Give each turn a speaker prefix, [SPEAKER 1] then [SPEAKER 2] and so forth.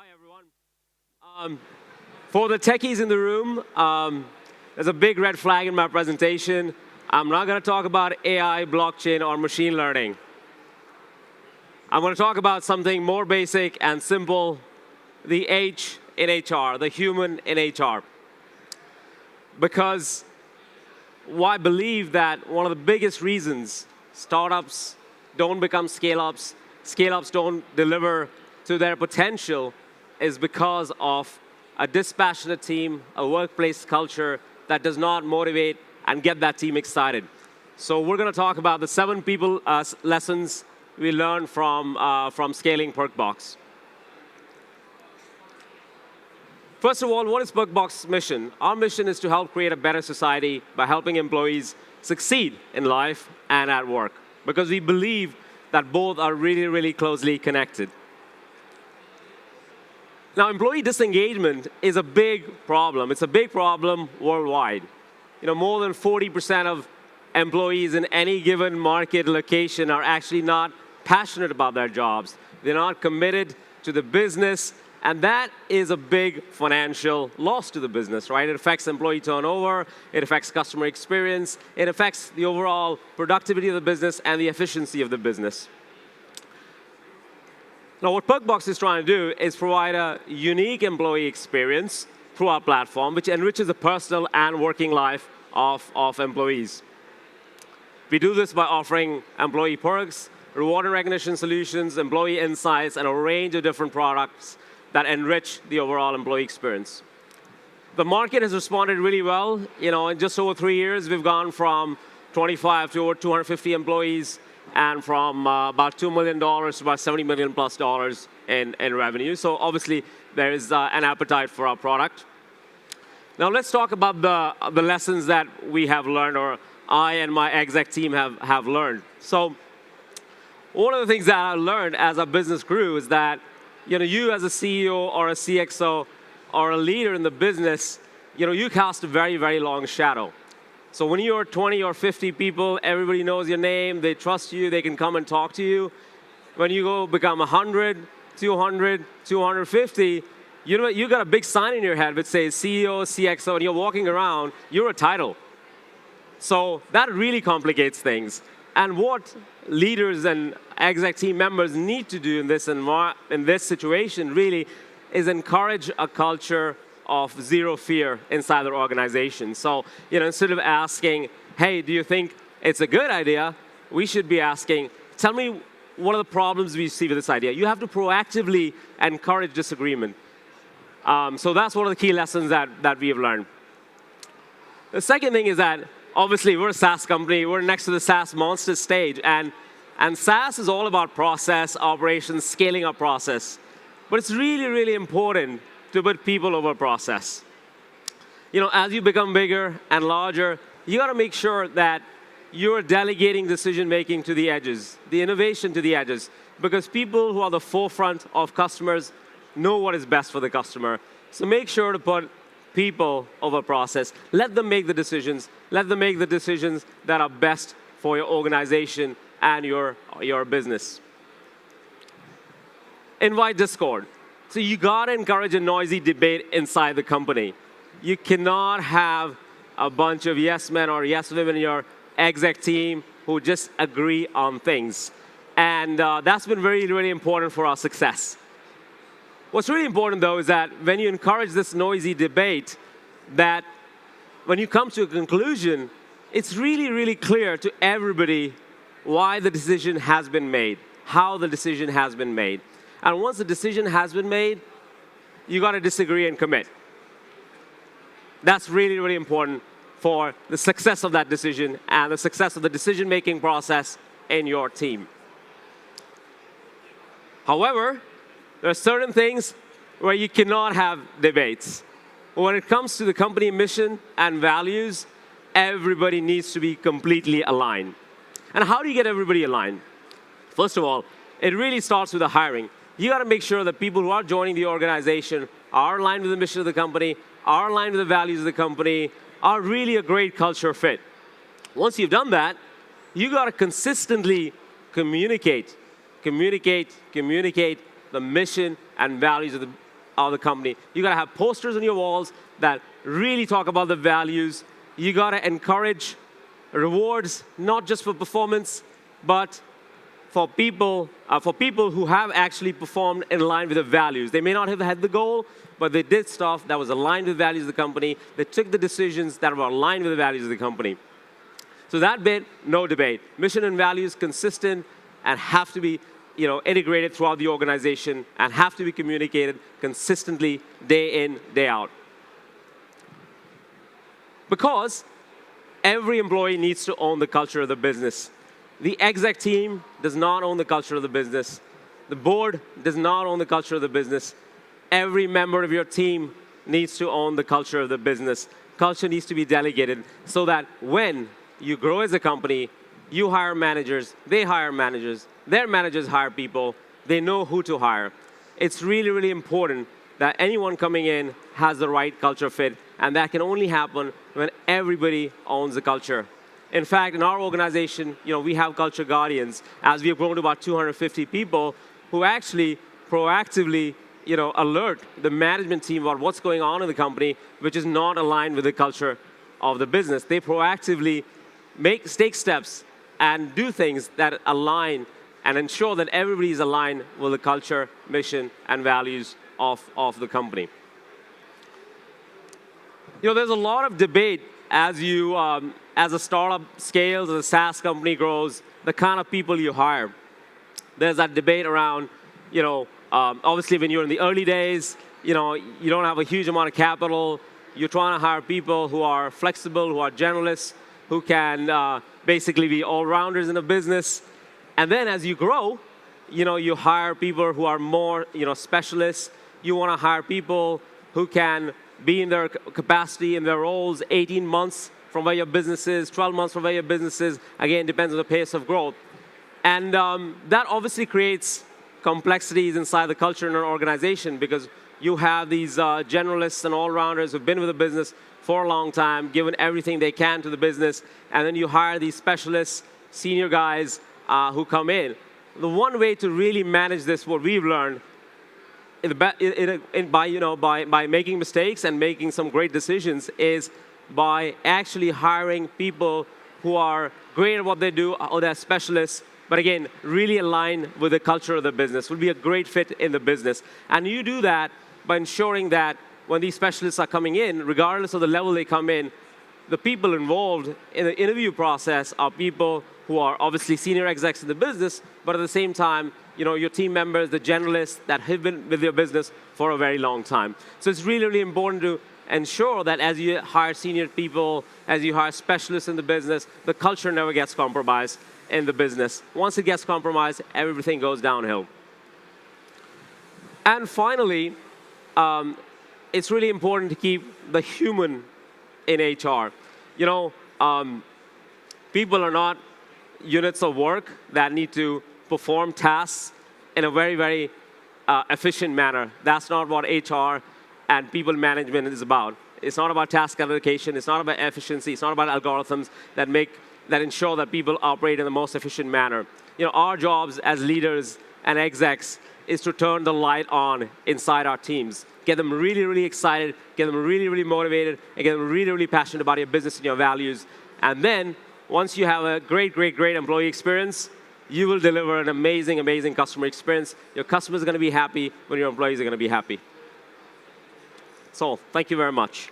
[SPEAKER 1] Hi, everyone. For the techies in the room, there's a big red flag in my presentation. I'm not going to talk about AI, blockchain, or machine learning. I'm going to talk about something more basic and simple, the H in HR, the human in HR. Because I believe that one of the biggest reasons startups don't become scale-ups, scale-ups don't deliver to their potential is because of a dispassionate team, a workplace culture that does not motivate and get that team excited. So we're going to talk about the 7 people lessons we learned from scaling Perkbox. First of all, what is Perkbox's mission? Our mission is to help create a better society by helping employees succeed in life and at work, because we believe that both are really, really closely connected. Now, employee disengagement is a big problem. It's a big problem worldwide. More than 40% of employees in any given market location are actually not passionate about their jobs. They're not committed to the business, and that is a big financial loss to the business, right? It affects employee turnover, it affects customer experience, it affects the overall productivity of the business and the efficiency of the business. Now, what Perkbox is trying to do is provide a unique employee experience through our platform, which enriches the personal and working life of employees. We do this by offering employee perks, reward and recognition solutions, employee insights, and a range of different products that enrich the overall employee experience. The market has responded really well. In just over 3 years, we've gone from 25 to over 250 employees, and from about $2 million to about $70 million plus in revenue. So obviously, there is an appetite for our product. Now let's talk about the lessons that we have learned, or I and my exec team have learned. So one of the things that I learned as our business grew is that you as a CEO or a CXO or a leader in the business, you cast a very, very long shadow. So when you're 20 or 50 people, everybody knows your name, they trust you, they can come and talk to you. When you go become 100, 200, 250, you got a big sign in your head that says CEO, CXO, and you're walking around, you're a title. So that really complicates things. And what leaders and exec team members need to do in this situation really is encourage a culture of zero fear inside their organization. So, instead of asking, hey, do you think it's a good idea? We should be asking, tell me what are the problems we see with this idea? You have to proactively encourage disagreement. So that's one of the key lessons that we have learned. The second thing is that, obviously, we're a SaaS company. We're next to the SaaS monster stage. And SaaS is all about process, operations, scaling up process. But it's really, really important to put people over process. As you become bigger and larger, you got to make sure that you're delegating decision-making to the edges, the innovation to the edges, because people who are the forefront of customers know what is best for the customer. So make sure to put people over process. Let them make the decisions. Let them make the decisions that are best for your organization and your business. Invite discord. So you got to encourage a noisy debate inside the company. You cannot have a bunch of yes men or yes women in your exec team who just agree on things. And that's been very, really important for our success. What's really important, though, is that when you encourage this noisy debate, that when you come to a conclusion, it's really, really clear to everybody why the decision has been made, how the decision has been made. And once the decision has been made, you got to disagree and commit. That's really, really important for the success of that decision and the success of the decision-making process in your team. However, there are certain things where you cannot have debates. When it comes to the company mission and values, everybody needs to be completely aligned. And how do you get everybody aligned? First of all, it really starts with the hiring. You got to make sure that people who are joining the organization are aligned with the mission of the company, are aligned with the values of the company, are really a great culture fit. Once you've done that, you got to consistently communicate the mission and values of the company. You got to have posters on your walls that really talk about the values. You got to encourage rewards, not just for performance, but for people who have actually performed in line with the values. They may not have had the goal, but they did stuff that was aligned with the values of the company. They took the decisions that were aligned with the values of the company. So that bit, no debate. Mission and values consistent and have to be integrated throughout the organization and have to be communicated consistently day in, day out. Because every employee needs to own the culture of the business. The exec team does not own the culture of the business. The board does not own the culture of the business. Every member of your team needs to own the culture of the business. Culture needs to be delegated so that when you grow as a company, you hire managers, they hire managers, their managers hire people, they know who to hire. It's really, really important that anyone coming in has the right culture fit, and that can only happen when everybody owns the culture. In fact, in our organization, we have culture guardians, as we have grown to about 250 people who actually proactively alert the management team about what's going on in the company, which is not aligned with the culture of the business. They proactively take steps and do things that align and ensure that everybody is aligned with the culture, mission, and values of the company. There's a lot of debate as a startup scales, as a SaaS company grows, the kind of people you hire. There's that debate around, obviously when you're in the early days, you don't have a huge amount of capital. You're trying to hire people who are flexible, who are generalists, who can basically be all-rounders in a business. And then as you grow, you hire people who are more, specialists. You want to hire people who can be in their capacity, in their roles, 18 months from where your business is, 12 months from where your business is. Again, depends on the pace of growth. And that obviously creates complexities inside the culture in an organization because you have these generalists and all-rounders who've been with the business for a long time, given everything they can to the business, and then you hire these specialists, senior guys who come in. The one way to really manage this, what we've learned, by making mistakes and making some great decisions, is by actually hiring people who are great at what they do, or they're specialists, but again, really align with the culture of the business, will be a great fit in the business. And you do that by ensuring that when these specialists are coming in, regardless of the level they come in, the people involved in the interview process are people who are obviously senior execs in the business, but at the same time, your team members, the generalists that have been with your business for a very long time. So it's really, really important to ensure that as you hire senior people, as you hire specialists in the business, the culture never gets compromised in the business. Once it gets compromised, everything goes downhill. And finally, it's really important to keep the human in HR. People are not units of work that need to perform tasks in a very, very efficient manner. That's not what HR and people management is about. It's not about task allocation. It's not about efficiency. It's not about algorithms that ensure that people operate in the most efficient manner. Our jobs as leaders and execs is to turn the light on inside our teams. Get them really, really excited, get them really, really motivated, and get them really, really passionate about your business and your values. And then, once you have a great, great, great employee experience, you will deliver an amazing, amazing customer experience. Your customers are going to be happy when your employees are going to be happy. So, thank you very much.